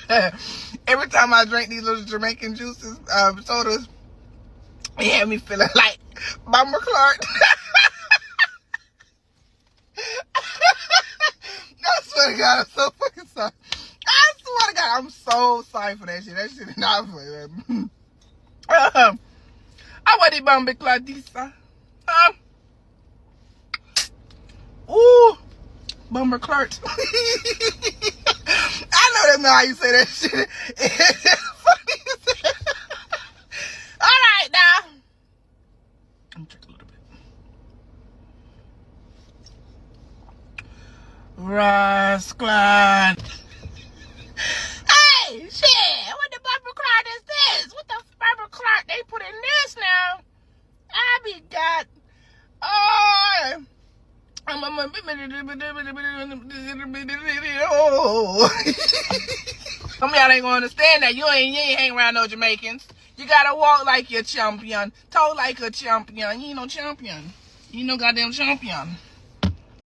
Every time I drink these little Jamaican juices, sodas, it had me feeling like Bomber Clark. I swear to God, I'm so fucking sorry. I swear to God, I'm so sorry for that shit. That shit is not funny. I want the Bomber Clark, Disa. Ooh, Bomber Clark. I know that's not how you say that shit. It's just funny as hell. All right, now. Let me drink a little bit. Rascal. Hey, shit. What the Bomber Clark is this? What the Bomber Clark they put in this now? I be got. Oh. Some of y'all ain't gonna understand that. You ain't hang around no Jamaicans. You gotta walk like you're champion, talk like a champion. You ain't no champion. You ain't no goddamn champion.